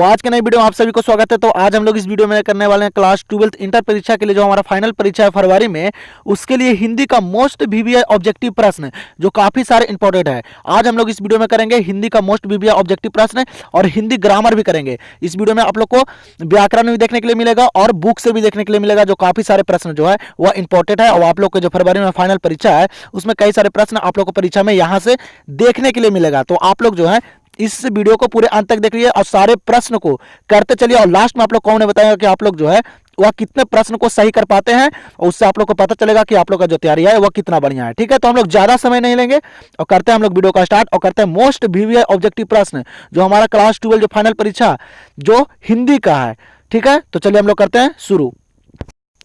आज के नई वीडियो में आप सभी को स्वागत है। तो आज हम लोग इस वीडियो में करने वाले हैं क्लास 12th इंटर परीक्षा के लिए जो हमारा फाइनल परीक्षा है फरवरी में, उसके लिए हिंदी का मोस्ट वीवीआई ऑब्जेक्टिव प्रश्न जो काफी सारे इंपॉर्टेंट है। आज हम लोग इस वीडियो में करेंगे हिंदी का मोस्ट वीवीआई ऑब्जेक्टिव प्रश्न और हिंदी ग्रामर भी करेंगे। इस वीडियो में आप लोग को व्याकरण भी देखने के लिए मिलेगा और बुक से भी देखने के लिए मिलेगा, जो काफी सारे प्रश्न जो है वह इंपॉर्टेंट है। और आप लोग को जो फरवरी में फाइनल परीक्षा है उसमें कई सारे प्रश्न आप लोग को परीक्षा में यहाँ से देखने के लिए मिलेगा। तो आप लोग जो है इस वीडियो को पूरे अंत तक देख लीजिए और सारे प्रश्न को करते चलिए। और लास्ट में आप लोग कौन बताएगा कि आप लोग जो है वह कितने प्रश्न को सही कर पाते हैं, और उससे आप लोग को पता चलेगा कि आप लोग का जो तैयारी है वह कितना बढ़िया है। ठीक है, तो हम लोग ज्यादा समय नहीं लेंगे और करते हैं हम लोग वीडियो का स्टार्ट और करते हैं मोस्ट वीवीआई ऑब्जेक्टिव प्रश्न जो हमारा क्लास 12 जो फाइनल परीक्षा जो हिंदी का है। ठीक है, तो चलिए हम लोग करते हैं शुरू।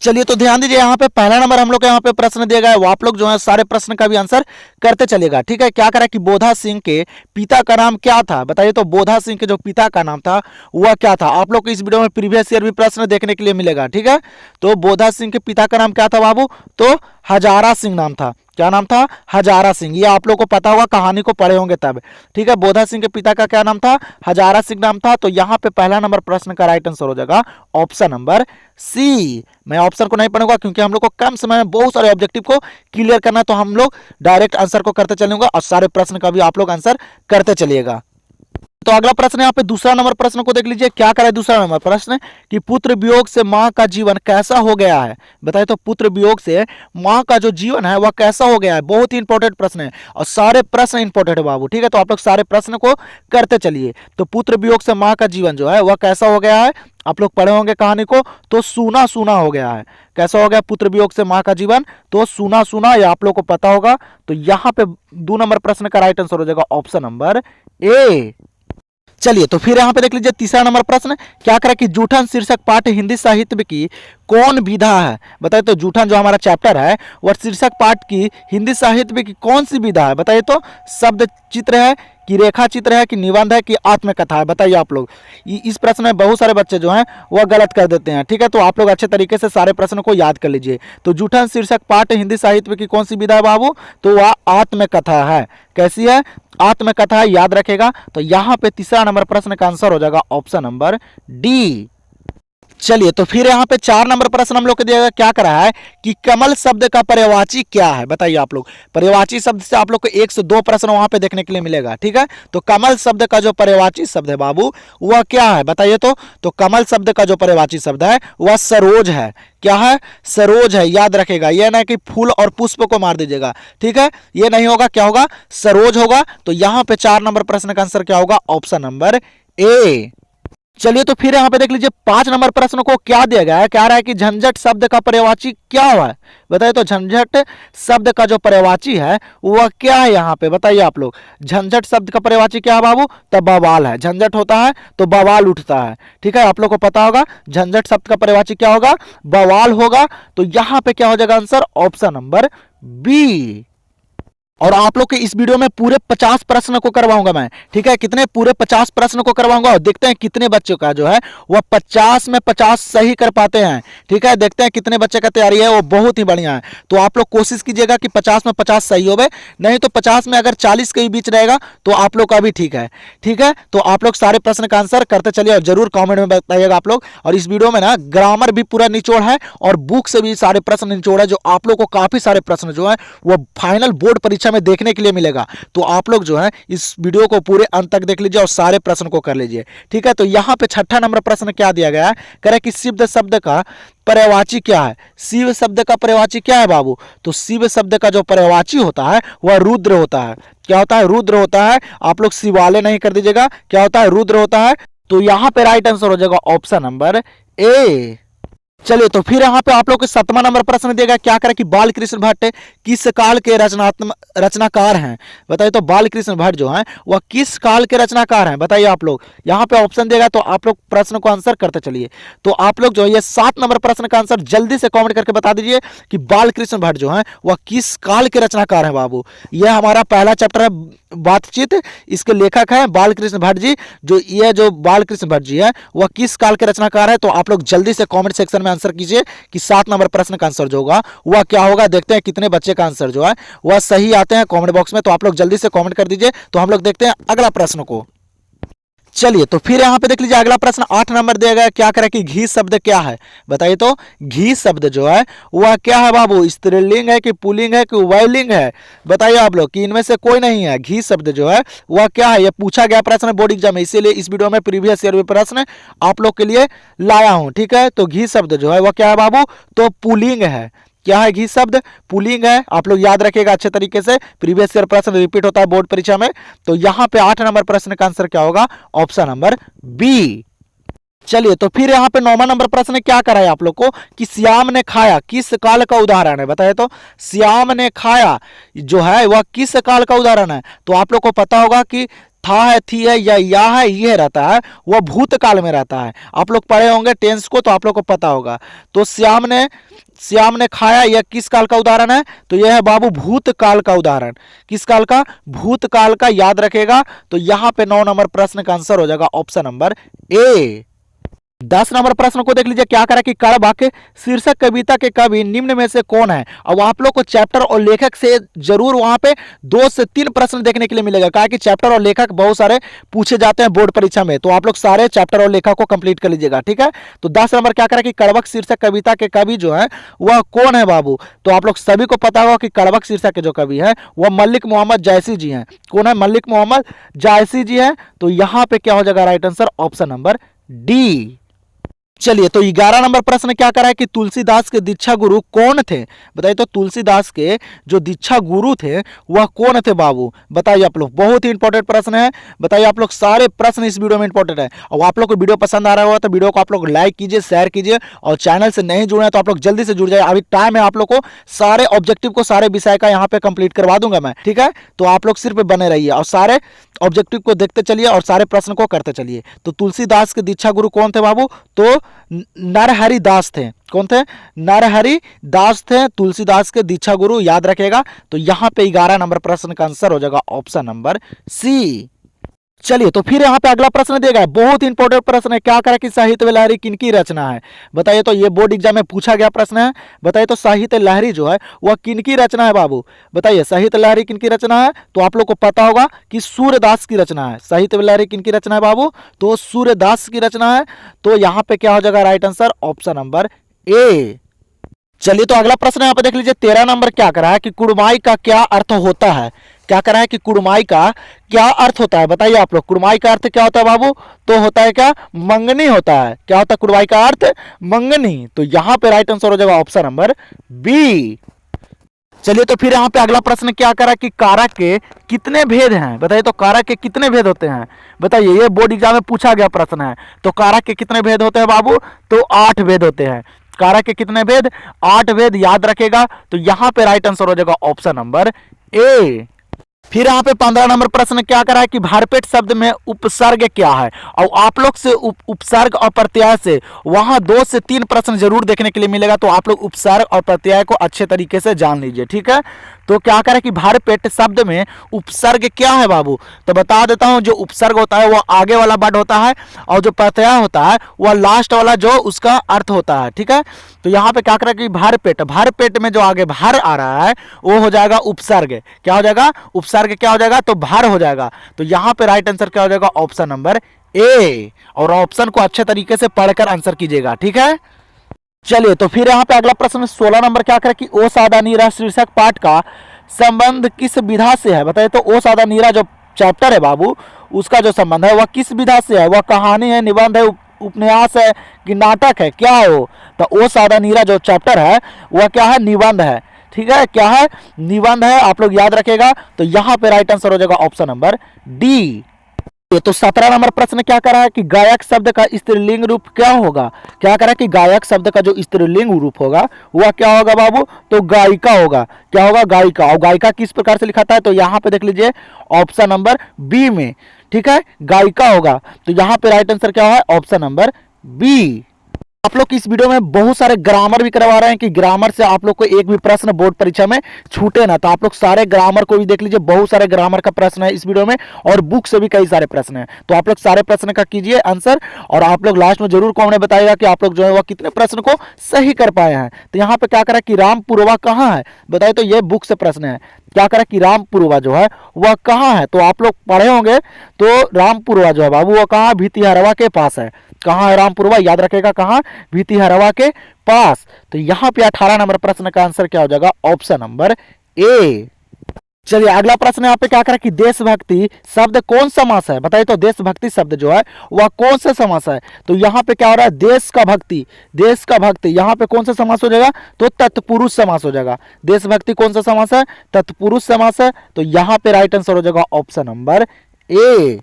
चलिए तो ध्यान दीजिए, यहाँ पे पहला नंबर हम लोग को यहाँ पे प्रश्न दिया गया है, वो आप लोग जो है सारे प्रश्न का भी आंसर करते चलिएगा। ठीक है, क्या करा कि बोधा सिंह के पिता का नाम क्या था, बताइए। तो बोधा सिंह के जो पिता का नाम था वह क्या था। आप लोग को इस वीडियो में प्रीवियस ईयर भी प्रश्न देखने के लिए मिलेगा। ठीक है, तो बोधा सिंह के पिता का नाम क्या था बाबू, तो हजारा सिंह नाम था। क्या नाम था, हजारा सिंह। ये आप लोग को पता होगा, कहानी को पढ़े होंगे तब। ठीक है, बोधा सिंह के पिता का क्या नाम था, हजारा सिंह नाम था। तो यहाँ पे पहला नंबर प्रश्न का राइट आंसर हो जाएगा ऑप्शन नंबर सी। मैं ऑप्शन को नहीं पढ़ूंगा क्योंकि हम लोग को कम समय में बहुत सारे ऑब्जेक्टिव को क्लियर करना है, तो हम लोग डायरेक्ट आंसर को करते चलेंगे और सारे प्रश्न का भी आप लोग आंसर करते चलिएगा। तो अगला प्रश्न यहाँ पे दूसरा नंबर प्रश्न को देख लीजिए। क्या करे दूसरा नंबर प्रश्न कि पुत्र वियोग से मां का जीवन कैसा हो गया है, बताइए। तो पुत्र वियोग से मां का जो जीवन है वह कैसा हो गया है। बहुत ही इंपॉर्टेंट प्रश्न है और सारे प्रश्न इंपॉर्टेंट है बाबू। ठीक है, तो आप लोग सारे प्रश्न को करते चलिए। तो पुत्र वियोग से मां का जीवन जो है वह कैसा हो गया है, आप लोग पढ़े होंगे कहानी को, तो सूना सूना हो गया है। कैसा हो गया पुत्र वियोग से मां का जीवन, तो सूना सूना, ये आप लोग को पता होगा। तो यहाँ पे 2 नंबर प्रश्न का राइट आंसर हो जाएगा ऑप्शन नंबर ए। चलिए तो फिर यहाँ पे देख लीजिए तीसरा नंबर प्रश्न। क्या करें कि जूठन शीर्षक पाठ हिंदी साहित्य की कौन विधा है, बताइए। तो जूठन जो हमारा चैप्टर है वह शीर्षक पाठ की हिंदी साहित्य की कौन सी विधा है, बताइए। तो शब्द चित्र है कि रेखा चित्र है कि निबंध है कि आत्मकथा है, बताइए आप लोग। इस प्रश्न में बहुत सारे बच्चे जो हैं वह गलत कर देते हैं। ठीक है, तो आप लोग अच्छे तरीके से सारे प्रश्न को याद कर लीजिए। तो जूठन शीर्षक पाठ हिंदी साहित्य की कौन सी विधा है बाबू, तो वह आत्मकथा है। कैसी है, आत्मकथा, याद रखेगा। तो यहाँ पे तीसरा नंबर प्रश्न का आंसर हो जाएगा ऑप्शन नंबर डी। चलिए तो फिर यहाँ पे 4 नंबर प्रश्न हम लोग को दिया गया। क्या करा है कि कमल शब्द का पर्यायवाची क्या है, बताइए आप लोग। पर्यायवाची शब्द से आप लोग को 1 से 2 प्रश्न वहां पे देखने के लिए मिलेगा। ठीक है, तो कमल शब्द का जो पर्यायवाची शब्द है बाबू वह क्या है, बताइए। तो कमल शब्द का जो पर्यायवाची शब्द है वह सरोज है। क्या है, सरोज है, याद रखेगा। यह नहीं कि फूल और पुष्प को मार दीजिएगा। ठीक है, ये नहीं होगा, क्या होगा, सरोज होगा। तो यहाँ पे 4 नंबर प्रश्न का आंसर क्या होगा, ऑप्शन नंबर ए। चलिए तो फिर यहाँ पे देख लीजिए 5 नंबर प्रश्न को क्या दिया गया है। क्या रहा है कि झंझट शब्द का पर्यायवाची क्या हुआ है, बताइए। तो झंझट शब्द का जो पर्यायवाची है वह क्या है, यहाँ पे बताइए आप लोग। झंझट शब्द का पर्यायवाची क्या है बाबू, तो बवाल है। झंझट होता है तो बवाल उठता है। ठीक है, आप लोग को पता होगा झंझट शब्द का पर्यायवाची क्या होगा, बवाल होगा। तो यहाँ पे क्या हो जाएगा आंसर, ऑप्शन नंबर बी। और आप लोग के इस वीडियो में पूरे 50 प्रश्न को करवाऊंगा मैं। ठीक है, कितने, पूरे 50 प्रश्न को करवाऊंगा और देखते हैं कितने बच्चों का जो है वह 50 में 50 सही कर पाते हैं। ठीक है, देखते हैं कितने बच्चे का तैयारी है, वो बहुत ही बढ़िया है। तो आप लोग कोशिश कीजिएगा कि 50 में 50 सही हो गए, नहीं तो 50 में अगर 40 के बीच रहेगा तो आप लोग का भी ठीक है। ठीक है, तो आप लोग सारे प्रश्न का आंसर करते चलिए और जरूर कॉमेंट में बताइएगा आप लोग। और इस वीडियो में ना ग्रामर भी पूरा निचोड़ है और बुक से भी सारे प्रश्न निचोड़ है, जो आप लोग को काफी सारे प्रश्न जो है वो फाइनल बोर्ड परीक्षा में देखने के लिए मिलेगा। तो आप लोग जो है इस वीडियो को पूरे अंत तक देख लीजिए और सारे प्रश्न को कर लीजिए। ठीक है, तो यहाँ पे 6ठा नंबर प्रश्न क्या दिया गया है, कह रहे कि शिव शब्द का पर्यायवाची क्या है। शिव शब्द का पर्यायवाची क्या है बाबू, तो शिव शब्द का जो पर्यायवाची होता है वह रुद्र होता है। क्या होता है, रुद्र होता है। आप लोग शिवालय नहीं कर दीजिएगा, क्या होता है, रुद्र होता है। तो यहाँ पे राइट आंसर हो जाएगा ऑप्शन नंबर ए। चलिए तो फिर यहाँ पे आप लोग को 7वां नंबर प्रश्न दिया गया। क्या करें कि बाल कृष्ण भट्ट किस काल के रचनाकार हैं, बताइए। तो बाल कृष्ण भट्ट जो हैं वह किस काल के रचनाकार हैं, बताइए आप लोग। यहाँ पे ऑप्शन देगा तो आप लोग प्रश्न को आंसर करते चलिए। तो आप लोग जो है ये 7 नंबर प्रश्न का आंसर जल्दी से कमेंट करके बता दीजिए कि बाल कृष्ण भट्ट जो हैं वह किस काल के रचनाकार हैं बाबू। यह हमारा पहला चैप्टर है बातचीत, इसके लेखक हैं बाल कृष्ण भट्ट जी। जो बाल कृष्ण भट्ट जी है वह किस काल के रचनाकार है, तो आप लोग जल्दी से कमेंट सेक्शन में आंसर कीजिए कि 7 नंबर प्रश्न का आंसर जो होगा वह क्या होगा। देखते हैं कितने बच्चे का आंसर जो है वह सही आते हैं कमेंट बॉक्स में। तो आप लोग जल्दी से कमेंट कर दीजिए। तो हम लोग देखते हैं अगला प्रश्न को। चलिए तो फिर यहाँ पे देख लीजिए अगला प्रश्न 8 नंबर दिया गया, क्या करें कि घी शब्द क्या है? बताइए तो घी शब्द जो है वह क्या है बाबू? स्त्रीलिंग है कि पुल्लिंग है कि उभयलिंग है? बताइए आप लोग कि इनमें से कोई नहीं है। घी शब्द जो है वह क्या है? यह पूछा गया प्रश्न बोर्ड एग्जाम में, इसीलिए इस वीडियो में प्रीवियस ईयर प्रश्न आप लोग के लिए लाया हूं। ठीक है, तो घी शब्द जो है वह क्या है बाबू? तो पुल्लिंग है। क्या है? घी शब्द पुलिंग है। आप लोग याद रखिएगा अच्छे तरीके से, प्रीवियस ईयर प्रश्न रिपीट होता है बोर्ड परीक्षा में। तो यहां पे 8 नंबर प्रश्न का आंसर क्या होगा? Option number B. चलिए तो फिर यहाँ पे 9वां नंबर प्रश्न क्या करा है आप लोग को कि श्याम ने खाया किस काल का उदाहरण है? बताए तो श्याम ने खाया जो है वह किस काल का उदाहरण है? तो आप लोग को पता होगा कि था है, थी है या है, यह रहता है, वह भूतकाल में रहता है। आप लोग पढ़े होंगे टेंस को, तो आप लोग को पता होगा। तो श्याम ने खाया यह किस काल का उदाहरण है? तो यह है बाबू भूतकाल का उदाहरण। किस काल का? भूतकाल का। याद रखेगा। तो यहां पे 9 नंबर प्रश्न का आंसर हो जाएगा ऑप्शन नंबर ए। 10 नंबर प्रश्न को देख लीजिए, क्या करा कि कड़बक शीर्षक कविता के कवि निम्न में से कौन है? अब आप लोग को चैप्टर और लेखक से जरूर वहां पे 2 से 3 प्रश्न देखने के लिए मिलेगा, कहा कि चैप्टर और लेखक बहुत सारे पूछे जाते हैं बोर्ड परीक्षा में, तो आप लोग सारे चैप्टर और लेखक को कंप्लीट कर लीजिएगा। ठीक है, तो 10 नंबर क्या करा कि कड़बक शीर्षक कविता के कवि जो है वह कौन है बाबू? तो आप लोग सभी को पता होगा कि कड़बक शीर्षक के जो कवि है वह मलिक मोहम्मद जायसी जी हैं। कौन है? मलिक मोहम्मद जायसी जी हैं। तो यहां पे क्या हो जाएगा right answer? Option number D. चलिए तो 11 नंबर प्रश्न क्या करा है कि तुलसीदास के दीक्षा गुरु कौन थे? बताइए तो तुलसीदास के जो दीक्षा गुरु थे वह कौन थे बाबू? बताइए आप लोग, बहुत ही इंपॉर्टेंट प्रश्न है। बताइए आप लोग, सारे प्रश्न इस वीडियो में इंपॉर्टेंट है। और आप लोग को वीडियो पसंद आ रहा होगा तो वीडियो को आप लोग लाइक कीजिए, शेयर कीजिए, और चैनल से नहीं जुड़े हैं तो आप लोग जल्दी से जुड़ जाए। अभी टाइम है आप लोग को, सारे ऑब्जेक्टिव को, सारे विषय का यहाँ पे कंप्लीट करवा दूंगा मैं। ठीक है, तो आप लोग सिर्फ बने रहिए और सारे ऑब्जेक्टिव को देखते चलिए और सारे प्रश्न को करते चलिए। तो तुलसीदास के दीक्षा गुरु कौन थे बाबू? तो नरहरि दास थे। कौन थे? नरहरि दास थे तुलसीदास के दीक्षा गुरु। याद रखेगा। तो यहां पे 11 नंबर प्रश्न का आंसर हो जाएगा ऑप्शन नंबर सी। चलिए तो फिर यहाँ पे अगला प्रश्न दिया गया है, बहुत इंपॉर्टेंट प्रश्न है। क्या करा कि साहित्य लहरी किनकी रचना है? बताइए तो, ये बोर्ड एग्जाम में पूछा गया प्रश्न है। बताइए तो साहित्य लहरी जो है वह किनकी रचना है बाबू? बताइए साहित्य लहरी किनकी रचना है? तो आप लोग को पता होगा कि सूर्यदास की रचना है। साहित्य लहरी किनकी रचना है बाबू? तो सूर्यदास की रचना है। तो यहाँ पे क्या हो जाएगा right answer? Option number A. चलिए तो अगला प्रश्न यहाँ पे देख लीजिए, 13 नंबर क्या करा है कि कुड़माई का क्या अर्थ होता है? क्या करा है कि कुड़माई का क्या अर्थ होता है? बताइए आप लोग, कुड़माई का अर्थ क्या होता है बाबू? तो होता है क्या? मंगनी होता है। क्या होता है कुड़माई का अर्थ? मंगनी। तो यहां पे राइट आंसर हो जाएगा ऑप्शन नंबर बी। चलिए तो फिर यहाँ पे अगला प्रश्न क्या करा कि कारक के कितने भेद हैं? बताइए तो कारक के कितने भेद होते हैं? बताइए, ये बोर्ड एग्जाम में पूछा गया प्रश्न है। तो कारक के कितने भेद होते हैं बाबू? तो 8 भेद होते हैं। कारक के कितने भेद? 8 भेद। याद रखेगा। तो यहां पे राइट आंसर हो जाएगा ऑप्शन नंबर ए। फिर यहाँ पे 15 नंबर प्रश्न क्या करा है कि भरपेट शब्द में उपसर्ग क्या है? और आप लोग से उपसर्ग और प्रत्यय से वहां 2 से 3 प्रश्न जरूर देखने के लिए मिलेगा। तो आप लोग उपसर्ग और प्रत्यय को अच्छे तरीके से जान लीजिए। ठीक है, तो क्या करें कि भरपेट शब्द में उपसर्ग क्या है बाबू? तो बता देता हूं, जो उपसर्ग होता है वह आगे वाला वर्ड होता है, और जो प्रत्यय होता है वह लास्ट वाला जो उसका अर्थ होता है। ठीक है, तो यहाँ पे क्या करें कि भरपेट, भरपेट में जो आगे भर आ रहा है वो हो जाएगा उपसर्ग। क्या हो जाएगा? उपसर्ग क्या हो जाएगा? तो भर हो जाएगा। तो यहाँ पे राइट आंसर क्या हो जाएगा? Option number A. और ऑप्शन को अच्छे तरीके से पढ़कर आंसर कीजिएगा। ठीक है, चलिए तो फिर यहाँ पे अगला प्रश्न 16 नंबर क्या करें कि ओ सादा नीरा शीर्षक पाठ का संबंध किस विधा से है? बताइए तो ओ सादा नीरा जो चैप्टर है बाबू, उसका जो संबंध है वह किस विधा से है? वह कहानी है, निबंध है, उपन्यास है कि नाटक है? क्या है वो? तो ओ सादा नीरा जो चैप्टर है वह क्या है? निबंध है। ठीक है, क्या है? निबंध है। आप लोग याद रखेगा। तो यहां पे राइट आंसर हो जाएगा ऑप्शन नंबर डी। तो 17 नंबर प्रश्न क्या करा है कि गायक शब्द का स्त्रीलिंग रूप क्या होगा? क्या करा कि गायक शब्द का जो स्त्रीलिंग रूप होगा वह क्या होगा बाबू? तो गायिका होगा। क्या होगा? गायिका। और गायिका किस प्रकार से लिखाता है? तो यहां पे देख लीजिए ऑप्शन नंबर बी में। ठीक है, गायिका होगा। तो यहां पे राइट आंसर क्या है? Option number B. आप लोग इस वीडियो में बहुत सारे ग्रामर भी करवा रहे हैं कि ग्रामर से आप लोग को एक भी प्रश्न बोर्ड परीक्षा में छूटे ना। तो आप लोग सारे ग्रामर को भी देख लीजिए, बहुत सारे ग्रामर का प्रश्न है इस वीडियो में और बुक से भी कई सारे प्रश्न हैं। तो आप लोग सारे प्रश्न का कीजिए आंसर और आप लोग लास्ट में जरूर कमेंट बताइएगा कि आप लोग जो है वह कितने प्रश्न को सही कर पाए हैं। तो यहाँ पे क्या करा कि रामपुरवा कहाँ है बताइए, तो ये बुक से प्रश्न है। क्या करा कि रामपुरवा जो है वह कहाँ है, तो आप लोग पढ़े होंगे। तो रामपुरवा जो है बाबू वह कहाँ, भितिहरवा के पास है। कहाँ है रामपुरवा, याद रखेगा कहाँ, भितिहरवा के पास। तो यहाँ पे 18 नंबर प्रश्न का आंसर क्या हो जाएगा, ऑप्शन नंबर ए। चलिए अगला प्रश्न यहाँ पे क्या करा कि देशभक्ति शब्द कौन समास है बताइए, तो देशभक्ति शब्द जो है वह कौन सा समास है। तो यहाँ पे क्या हो रहा है, देश का भक्ति, देश का भक्ति यहाँ पे कौन सा समास हो जाएगा, तो तत्पुरुष समास हो जाएगा। देशभक्ति कौन सा समास है, तत्पुरुष समास है। तो यहाँ पे राइट आंसर हो जाएगा ऑप्शन नंबर ए।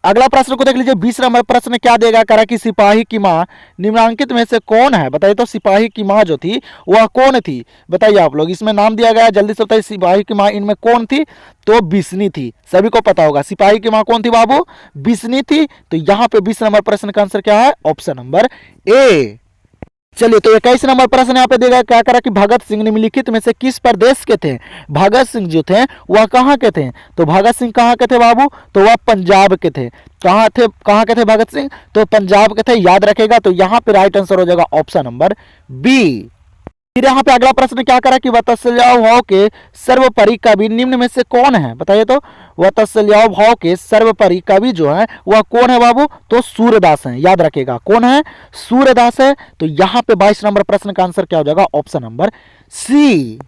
अगला प्रश्न को देख लीजिए, 20 नंबर प्रश्न क्या देगा, करा कि सिपाही की मां निम्नलिखित में से कौन है बताइए, तो सिपाही की मां जो थी वह कौन थी बताइए। आप लोग इसमें नाम दिया गया है, जल्दी से बताइए सिपाही की मां इनमें कौन थी, तो बिस्नी थी। सभी को पता होगा सिपाही की मां कौन थी बाबू, बिस्नी थी। तो यहाँ पे 20 नंबर प्रश्न का आंसर क्या है, ऑप्शन नंबर ए। चलिए तो 21 नंबर प्रश्न यहाँ पे देगा, क्या करा कि भगत सिंह निम्नलिखित में से किस प्रदेश के थे। भगत सिंह जो थे वह कहाँ के थे, तो भगत सिंह कहाँ के थे बाबू, तो वह पंजाब के थे। कहाँ के थे भगत सिंह, तो पंजाब के थे, याद रखेगा। तो यहाँ पे राइट आंसर हो जाएगा ऑप्शन नंबर बी। फिर यहाँ पे अगला प्रश्न क्या करा कि वत्सल्य भाव के सर्वोपरि कवि निम्न में से कौन है बताइए, तो वत्सल्य भाव के सर्वोपरि कवि जो है वह कौन है बाबू, तो सूरदास है। याद रखेगा कौन है, सूरदास है। तो यहाँ पे 22 नंबर प्रश्न का आंसर क्या हो जाएगा, ऑप्शन नंबर सी।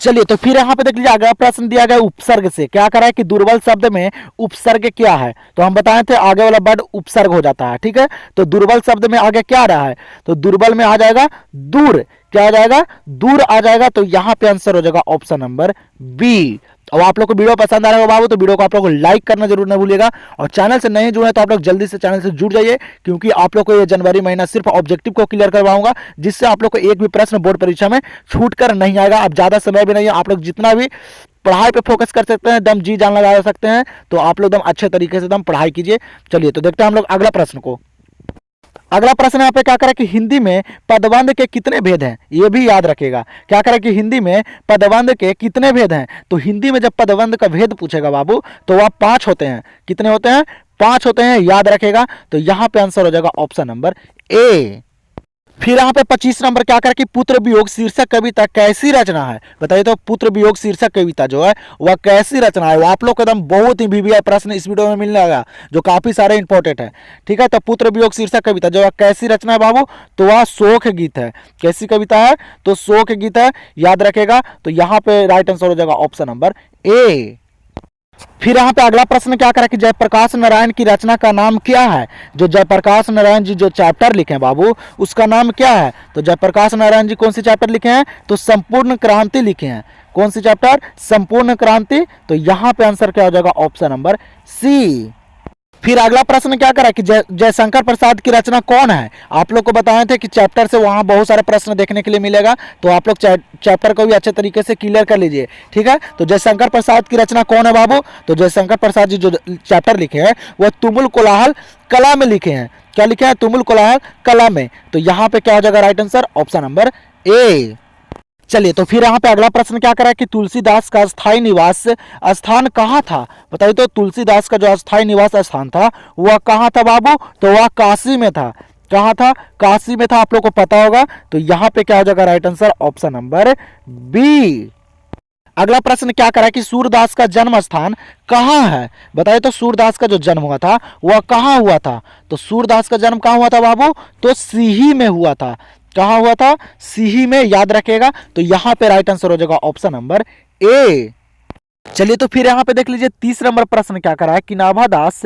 चलिए तो फिर यहाँ पे देख लीजिए, अगला प्रश्न दिया गया उपसर्ग से, क्या करा है कि दुर्बल शब्द में उपसर्ग क्या है। तो हम बताए थे आगे वाला वर्ड उपसर्ग हो जाता है, ठीक है। तो दुर्बल शब्द में आगे क्या आ रहा है, तो दुर्बल में आ जाएगा दूर। क्या आ जाएगा, दूर आ जाएगा। तो यहाँ पे आंसर हो जाएगा ऑप्शन नंबर बी। और आप लोग को वीडियो पसंद आ रहा है बाबू, तो वीडियो को आप लोग को लाइक करना जरूर न भूलिएगा। और चैनल से नहीं जुड़े तो आप लोग जल्दी से चैनल से जुड़ जाइए, क्योंकि आप लोग को ये जनवरी महीना सिर्फ ऑब्जेक्टिव को क्लियर करवाऊंगा, जिससे आप लोग को एक भी प्रश्न बोर्ड परीक्षा में छूट कर नहीं आएगा। अब ज्यादा समय भी नहीं है, आप लोग जितना भी पढ़ाई पे फोकस कर सकते हैं, दम जी जान लगा सकते हैं। तो आप लोग एकदम अच्छे तरीके से एकदम पढ़ाई कीजिए। चलिए तो देखते हैं हम लोग अगला प्रश्न को। अगला प्रश्न यहाँ पे क्या करें कि हिंदी में पदबंध के कितने भेद हैं, ये भी याद रखेगा। क्या करें कि हिंदी में पदबंध के कितने भेद हैं, तो हिंदी में जब पदबंध का भेद पूछेगा बाबू तो वह 5 होते हैं। कितने होते हैं, 5 होते हैं, याद रखेगा। तो यहाँ पे आंसर हो जाएगा ऑप्शन नंबर ए। फिर यहाँ पे 25 नंबर क्या करें कि पुत्र वियोग शीर्षक कविता कैसी रचना है बताइए, तो पुत्र वियोग शीर्षक कविता जो है वह कैसी रचना है। वो आप लोग को एकदम बहुत ही वीवीआई प्रश्न इस वीडियो में मिलने लगा, जो काफी सारे इंपॉर्टेंट है, ठीक है। तो पुत्र वियोग शीर्षक कविता जो है कैसी रचना है बाबू, तो वह शोक गीत है। कैसी कविता है, तो शोक गीत है, याद रखेगा। तो यहाँ पे राइट आंसर हो जाएगा ऑप्शन नंबर ए। फिर यहाँ पे अगला प्रश्न क्या करा कि जयप्रकाश नारायण की रचना का नाम क्या है। जो जयप्रकाश नारायण जी जो चैप्टर लिखे हैं बाबू उसका नाम क्या है, तो जयप्रकाश नारायण जी कौन सी चैप्टर लिखे हैं, तो संपूर्ण क्रांति लिखे हैं। कौन सी चैप्टर, संपूर्ण क्रांति। तो यहाँ पे आंसर क्या हो जाएगा ऑप्शन नंबर सी। फिर अगला प्रश्न क्या करा कि जयशंकर प्रसाद की रचना कौन है। आप लोग को बताए थे कि चैप्टर से वहां बहुत सारे प्रश्न देखने के लिए मिलेगा, तो आप लोग चैप्टर को भी अच्छे तरीके से क्लियर कर लीजिए, ठीक है। तो जयशंकर प्रसाद की रचना कौन है बाबू, तो जयशंकर प्रसाद जी जो चैप्टर लिखे हैं वह तुमुल कोलाहल कला में लिखे हैं। क्या लिखे हैं, तुमुल कोलाहल कला में। तो यहाँ पे क्या हो जाएगा right answer option number A. चलिए तो फिर यहाँ पे अगला प्रश्न क्या करा कि तुलसीदास का स्थायी निवास स्थान कहाँ था बताइए, तो तुलसीदास का जो स्थायी निवास स्थान था वह कहाँ था बाबू, तो वह काशी में था। कहाँ था, काशी में था, आप लोग को पता होगा। तो यहाँ पे क्या हो जाएगा right answer option number B. अगला प्रश्न क्या करा कि सूरदास का जन्म स्थान कहाँ है बताइए, तो सूरदास का जो जन्म हुआ था वह कहाँ हुआ था। तो सूरदास का जन्म कहाँ हुआ था बाबू, तो सीही में हुआ था। कहाँ हुआ था, सीही में, याद रखेगा। तो यहाँ पे राइट आंसर हो जाएगा ऑप्शन नंबर ए। चलिए तो फिर यहाँ पे देख लीजिए 30 नंबर प्रश्न क्या करा है कि नाभादास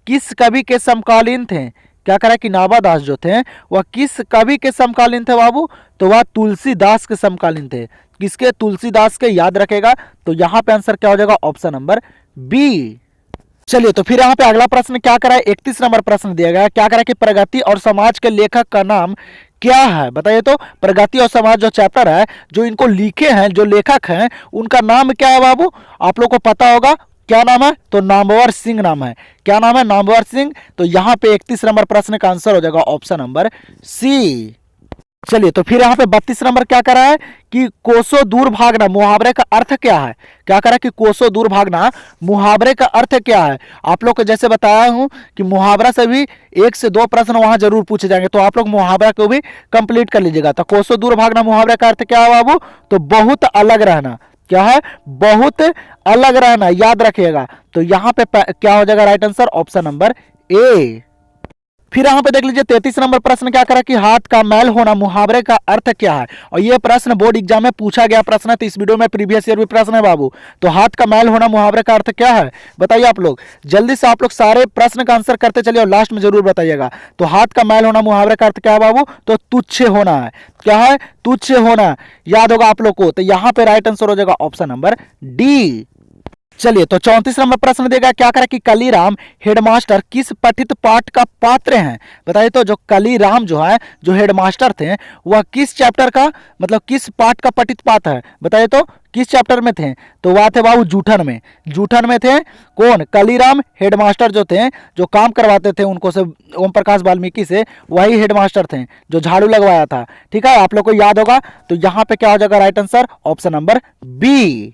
किस कवि के समकालीन थे। क्या करा कि नाभादास जो थे वह किस कवि के समकालीन थे बाबू, तो वह तुलसीदास के समकालीन थे। किसके, तुलसीदास के, याद रखेगा। तो यहाँ पे आंसर क्या हो जाएगा ऑप्शन नंबर बी। चलिए तो फिर यहाँ पे अगला प्रश्न क्या करा है, 31 नंबर प्रश्न दिया गया। क्या करा कि प्रगति और समाज के लेखक का नाम क्या है बताइए, तो प्रगति और समाज जो चैप्टर है जो इनको लिखे हैं, जो लेखक हैं, उनका नाम क्या है बाबू, आप लोग को पता होगा। क्या नाम है? तो नामवर सिंह नाम है। क्या नाम है? नामवर सिंह। तो यहाँ पे 31 नंबर प्रश्न का आंसर हो जाएगा ऑप्शन नंबर सी। चलिए, तो फिर यहाँ पे 32 नंबर क्या करा है कि कोसों दूर भागना मुहावरे का अर्थ क्या है? क्या करा कि कोसों दूर भागना मुहावरे का अर्थ क्या है? आप लोग को जैसे बताया हूं कि मुहावरा से भी 1 से 2 प्रश्न वहां जरूर पूछे जाएंगे, तो आप लोग मुहावरा को भी कंप्लीट कर लीजिएगा। तो कोसों दूर भागना मुहावरे का अर्थ क्या है बाबू? तो बहुत अलग रहना। क्या है? बहुत अलग रहना, याद रखिएगा। तो यहाँ पे क्या हो जाएगा right answer? Option number A. फिर यहां पे देख लीजिए 33 नंबर प्रश्न क्या करा कि हाथ का मैल होना मुहावरे का अर्थ क्या है? और ये प्रश्न बोर्ड एग्जाम में पूछा गया प्रश्न है, तो इस वीडियो में प्रीवियस ईयर भी प्रश्न है बाबू। तो हाथ का मैल होना मुहावरे का अर्थ क्या है बताइए आप लोग? जल्दी से आप लोग सारे प्रश्न का आंसर करते चलिए और लास्ट में जरूर बताइएगा। तो हाथ का मैल होना मुहावरे का अर्थ क्या है बाबू? तो तुच्छ होना है। क्या है? तुच्छ होना, याद होगा आप लोग को। तो यहां पर राइट आंसर हो जाएगा ऑप्शन नंबर डी। चलिए, तो 34 नंबर प्रश्न देगा क्या करा कि कलीराम हेडमास्टर किस पठित पाठ का पात्र हैं? बताइए तो जो कलीराम जो है, जो हेडमास्टर थे, वह किस चैप्टर का, मतलब किस पाठ का पठित पात्र है? बताइए तो किस चैप्टर में थे? तो वह थे बाबू जूठन में। जूठन में थे कौन? कलीराम हेडमास्टर जो थे, जो काम करवाते थे उनको से ओम प्रकाश वाल्मीकि से, वही हेडमास्टर थे जो झाड़ू लगवाया था। ठीक है, आप लोग को याद होगा। तो यहाँ पे क्या हो जाएगा right answer? Option number B.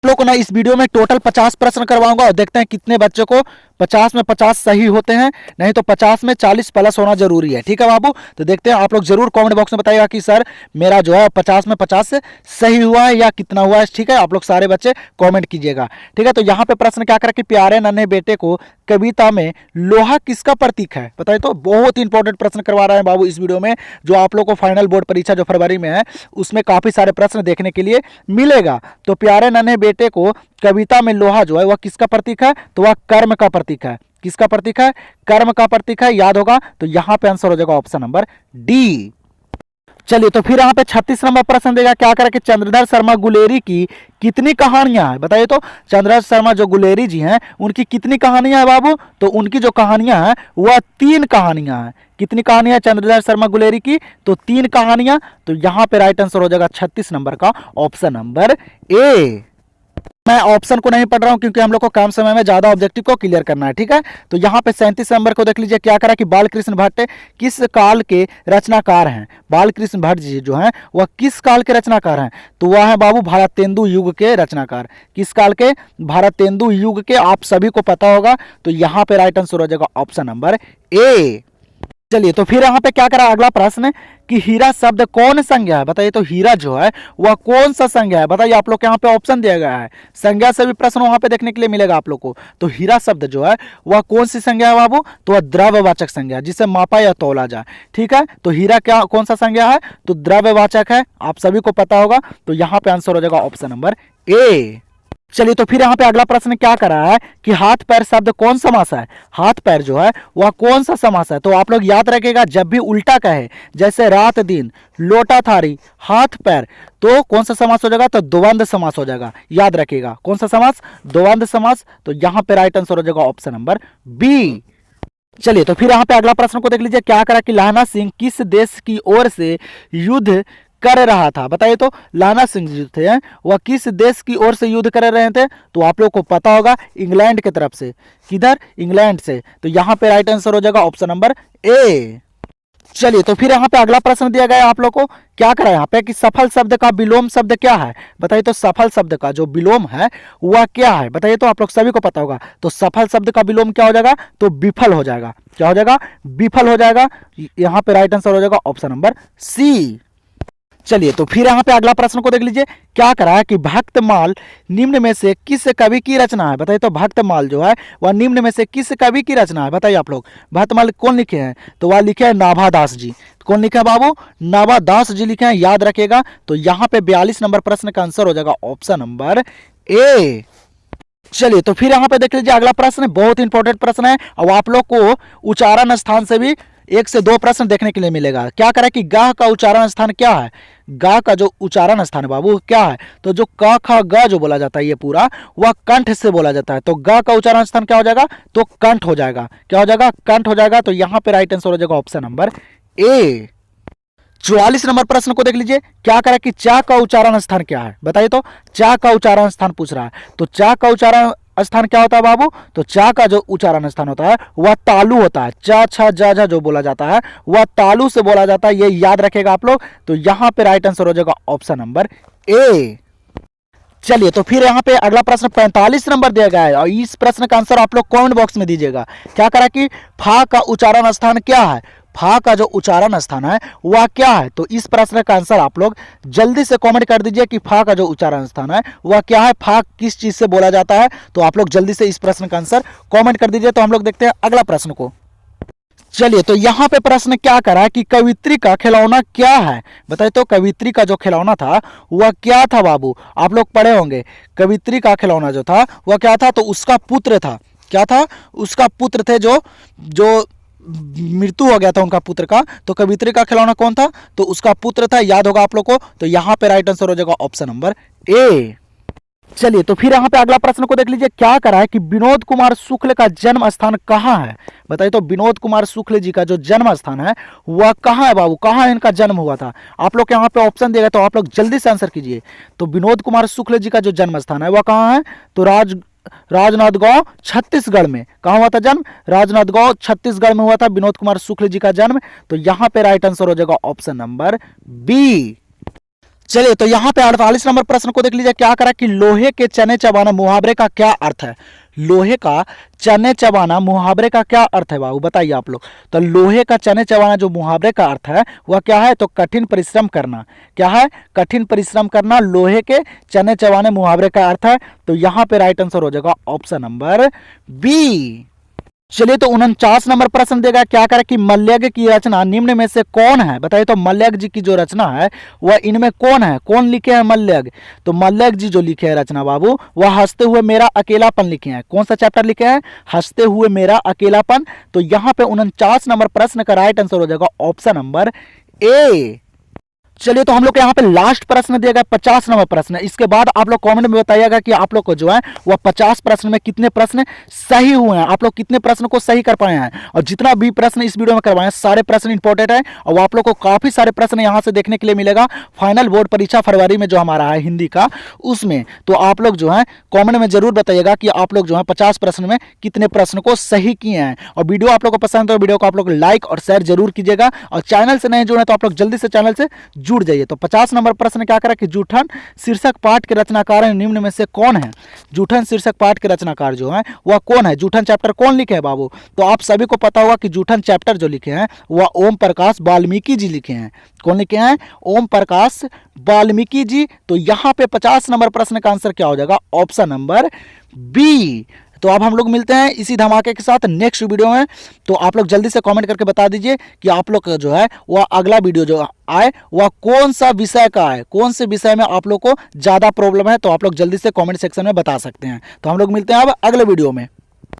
लोग को ना इस वीडियो में टोटल 50 प्रश्न करवाऊंगा और देखते हैं कितने बच्चों को 50 में 50 सही होते हैं। नहीं तो 50 में 40 प्लस होना जरूरी है। ठीक है बाबू, तो देखते हैं। आप लोग जरूर कमेंट बॉक्स में बताइएगा कि सर मेरा जो है 50 में 50 से सही हुआ है या कितना हुआ है। ठीक है, आप लोग सारे बच्चे कमेंट कीजिएगा। ठीक है, तो यहाँ पे प्रश्न क्या करा कि प्यारे नन्हे बेटे को कविता में लोहा किसका प्रतीक है? बताइए तो। बहुत इंपॉर्टेंट प्रश्न करवा रहे हैं बाबू इस वीडियो में, जो आप लोग को फाइनल बोर्ड परीक्षा जो फरवरी में है उसमें काफी सारे प्रश्न देखने के लिए मिलेगा। तो प्यारे नन्हे बेटे को कविता में लोहा जो है वह किसका प्रतीक है? तो वह कर्म का प्रतीक है। किसका प्रतीक है? कर्म का प्रतीक है, याद होगा। तो यहां पे आंसर हो जाएगा ऑप्शन नंबर डी। चलिए, तो फिर यहाँ पे 36 नंबर प्रश्न देगा क्या करा कि चंद्रधर शर्मा गुलेरी की कितनी कहानियां हैं? बताइए तो। चंद्रधर शर्मा जो गुलेरी जी हैं उनकी कितनी कहानियां हैं बाबू? तो उनकी जो कहानियां हैं वह 3 कहानियां हैं। कितनी कहानियां चंद्रधर शर्मा गुलेरी की? तो 3 कहानियां। तो यहां पे राइट आंसर हो जाएगा 36 नंबर का ऑप्शन नंबर ए। मैं ऑप्शन को नहीं पढ़ रहा हूं क्योंकि हम लोग को कम समय में ज्यादा ऑब्जेक्टिव को क्लियर करना है। ठीक है, तो यहाँ पे 37 नंबर को देख लीजिए क्या करा कि बालकृष्ण भट्ट किस काल के रचनाकार हैं? बालकृष्ण भट्ट जी जो हैं वह किस काल के रचनाकार हैं? तो वह है बाबू भारतेंदु युग के रचनाकार। किस काल के? भारतेंदु युग के। आप सभी को पता होगा। तो यहाँ पे राइट आंसर हो जाएगा ऑप्शन नंबर ए। चलिए, तो फिर यहाँ पे क्या करा अगला प्रश्न कि हीरा शब्द कौन संज्ञा है? बताइए तो हीरा जो है वह कौन सा संज्ञा है? बताइए, आप लोग के यहाँ पे ऑप्शन दिया गया है, संज्ञा से भी प्रश्न वहां पे देखने के लिए मिलेगा आप लोग को। तो हीरा शब्द जो है वह कौन सी संज्ञा है बाबू? तो वह द्रव्यवाचक संज्ञा, जिसे मापा या तौला जाए। ठीक है, तो हीरा क्या कौन सा संज्ञा है? तो द्रव्यवाचक है, आप सभी को पता होगा। तो यहाँ पे आंसर हो जाएगा ऑप्शन नंबर ए। चलिए, तो फिर यहाँ पे अगला प्रश्न क्या कर रहा है कि हाथ पैर शब्द कौन समास है? हाथ पैर जो है वह कौन सा समास है? तो आप लोग याद रखिएगा, जब भी उल्टा कहे, जैसे रात दिन, लोटा थारी, हाथ पैर, तो कौन सा समास हो जाएगा? तो द्वंद्व समास हो जाएगा। याद रखिएगा, कौन सा समास? द्वंद्व समास। तो यहाँ पे राइट आंसर हो जाएगा ऑप्शन नंबर बी। चलिए, तो फिर यहाँ पे अगला प्रश्न को देख लीजिए क्या करा कि लाना सिंह किस देश की ओर से युद्ध कर रहा था? बताइए तो। लाना सिंह जो थे वह किस देश की ओर से युद्ध कर रहे थे? तो आप लोग को पता होगा, इंग्लैंड की तरफ से। किधर? इंग्लैंड से। तो यहाँ पे राइट आंसर हो जाएगा ऑप्शन नंबर ए। चलिए, तो फिर यहाँ पे अगला प्रश्न दिया गया है आप लोग को क्या करा यहाँ पे कि सफल शब्द का विलोम शब्द क्या है? बताइए तो। सफल शब्द का जो विलोम है वह क्या है? बताइए तो, आप लोग सभी को पता होगा। तो सफल शब्द का विलोम क्या हो जाएगा? तो विफल हो जाएगा। क्या हो जाएगा? विफल हो जाएगा। यहाँ पे राइट आंसर हो जाएगा ऑप्शन नंबर सी। चलिए, तो फिर यहाँ पे अगला प्रश्न को देख लीजिए क्या करा है कि भक्तमाल निम्न में से किस कवि की रचना है? बताइए तो। भक्तमाल जो है वह निम्न में से किस कवि की रचना है? बताइए आप लोग। भक्तमाल कौन लिखे हैं? तो वह लिखे हैं नाभादास जी। कौन लिखा है बाबू? नाभादास जी लिखे हैं, याद रखिएगा। तो यहाँ पे 42 नंबर प्रश्न का आंसर हो जाएगा ऑप्शन नंबर ए। चलिए, तो फिर यहाँ पे देख लीजिए अगला प्रश्न बहुत इंपॉर्टेंट प्रश्न है और आप लोग को उच्चारण स्थान से भी 1 से 2 प्रश्न देखने के लिए मिलेगा। क्या करें कि गाह का उच्चारण स्थान क्या है? गा का जो उच्चारण स्थान है बाबू क्या है? तो जो क ख ग जो बोला जाता है ये पूरा वह कंठ से बोला जाता है। तो गा का उच्चारण स्थान क्या हो जाएगा? तो कंठ हो जाएगा। क्या हो जाएगा? कंठ हो जाएगा। तो यहाँ पे राइट आंसर हो जाएगा ऑप्शन नंबर ए। 44 नंबर प्रश्न को देख लीजिए क्या करें कि चा का उच्चारण स्थान क्या है? बताइए तो। चा का उच्चारण स्थान पूछ रहा है। तो चा का उच्चारण स्थान क्या होता है बाबू? तो चा का जो उच्चारण स्थान होता है वह तालु होता है। च छ ज झ जो बोला जाता है वह तालु से बोला जाता है, ये याद रखेगा आप लोग। तो यहां पे राइट आंसर हो जाएगा ऑप्शन नंबर ए। चलिए तो फिर यहाँ पे अगला प्रश्न 45 नंबर दिया गया है और इस प्रश्न का आंसर आप लोग कमेंट बॉक्स में दीजिएगा। क्या करा कि फा का उच्चारण स्थान क्या है? फा का जो उच्चारण स्थान है वह क्या है? तो इस प्रश्न का आंसर आप लोग जल्दी से कमेंट कर दीजिए कि फा का जो उच्चारण स्थान है वह क्या है, फा किस चीज से बोला जाता है। तो आप लोग जल्दी से इस प्रश्न का आंसर कमेंट कर दीजिए। तो हम लोग देखते हैं अगला प्रश्न को। चलिए तो यहाँ पे प्रश्न क्या करा है कि कवित्री का खिलौना क्या है? बताइए तो कवित्री का जो खिलौना था वह क्या था बाबू? आप लोग पढ़े होंगे कवित्री का खिलौना जो था वह क्या था? तो उसका पुत्र था। क्या था? उसका पुत्र थे जो जो मृत्यु हो गया था उनका पुत्र का। तो कवित्री का खिलौना कौन था? तो उसका पुत्र था, याद होगा आप लोग को। तो यहाँ पे राइट आंसर हो जाएगा ऑप्शन नंबर ए। चलिए तो फिर यहाँ पे अगला प्रश्न को देख लीजिए। क्या करा है कि विनोद कुमार शुक्ल का जन्म स्थान कहाँ है? बताइए तो विनोद कुमार शुक्ल जी का जो जन्म स्थान है वह कहाँ है बाबू? कहाँ इनका जन्म हुआ था? आप लोग यहाँ पे ऑप्शन दिएगा तो आप लोग जल्दी से आंसर कीजिए। तो विनोद कुमार शुक्ल जी का जो जन्म स्थान है वह कहाँ है? तो राजनांदगांव छत्तीसगढ़ में। कहाँ हुआ था जन्म? राजनांदगांव छत्तीसगढ़ में हुआ था विनोद कुमार शुक्ल जी का जन्म। तो यहाँ पे राइट आंसर हो जाएगा ऑप्शन नंबर बी। चलिए तो यहाँ पे 48 नंबर प्रश्न को देख लीजिए। क्या करा कि लोहे के चने चबाना मुहावरे का क्या अर्थ है? लोहे का चने चबाना मुहावरे का क्या अर्थ है बाबू? बताइए आप लोग। तो लोहे का चने चबाना जो मुहावरे का अर्थ है वह क्या है? तो कठिन परिश्रम करना। क्या है? कठिन परिश्रम करना लोहे के चने चबाने मुहावरे का अर्थ है। तो यहाँ पे राइट आंसर हो जाएगा ऑप्शन नंबर बी। चलिए तो 49 नंबर प्रश्न देगा। क्या करे कि मल्यज्ञ की रचना निम्न में से कौन है? बताइए तो मल्यज्ञ जी की जो रचना है वह इनमें कौन है? कौन लिखे हैं मल्यज्ञ? तो मल्यज्ञ जी जो लिखे हैं रचना बाबू वह हंसते हुए मेरा अकेलापन लिखे हैं। कौन सा चैप्टर लिखे हैं? हंसते हुए मेरा अकेलापन। तो यहाँ पे 49 नंबर प्रश्न का राइट आंसर हो जाएगा ऑप्शन नंबर ए। चलिए तो हम लोग यहाँ पे लास्ट प्रश्न दिया गया 50 नंबर प्रश्न। इसके बाद आप लोग कमेंट में बताइएगा कि आप लोग को जो है वह 50 प्रश्न में कितने प्रश्न सही हुए हैं, आप लोग कितने प्रश्न को सही कर पाए हैं। और जितना भी प्रश्न इस वीडियो में करवाए हैं सारे प्रश्न इंपॉर्टेंट है और आप लोग को काफी सारे प्रश्न यहाँ से देखने के लिए मिलेगा फाइनल बोर्ड परीक्षा फरवरी में जो हमारा है हिंदी का, उसमें। तो आप लोग जो है कॉमेंट में जरूर बताइएगा कि आप लोग जो है 50 प्रश्न में कितने प्रश्न को सही किए हैं। और वीडियो आप लोग को पसंद है तो वीडियो को आप लोग लाइक और शेयर जरूर कीजिएगा। और चैनल से नहीं जुड़े तो आप लोग जल्दी से चैनल से जुड़ जाइए। तो 50 नंबर प्रश्न क्या करा कि जूठन शीर्षक पाठ के रचनाकार निम्न में से कौन है? जूठन शीर्षक पाठ के रचनाकार जो है वह कौन है? जूठन चैप्टर कौन लिखे हैं बाबू? तो आप सभी को पता होगा कि जूठन चैप्टर जो लिखे हैं वह ओम प्रकाश वाल्मीकि जी लिखे हैं। कौन लिखे हैं? ओम प्रकाश वाल्मीकि जी। तो यहाँ पे 50 नंबर प्रश्न का आंसर क्या हो जाएगा? Option number B. तो अब हम लोग मिलते हैं इसी धमाके के साथ नेक्स्ट वीडियो में। तो आप लोग जल्दी से कमेंट करके बता दीजिए कि आप लोग जो है वह अगला वीडियो जो आए वह कौन सा विषय का है, कौन से विषय में आप लोग को ज़्यादा प्रॉब्लम है। तो आप लोग जल्दी से कमेंट सेक्शन में बता सकते हैं। तो हम लोग मिलते हैं अब अगले वीडियो में।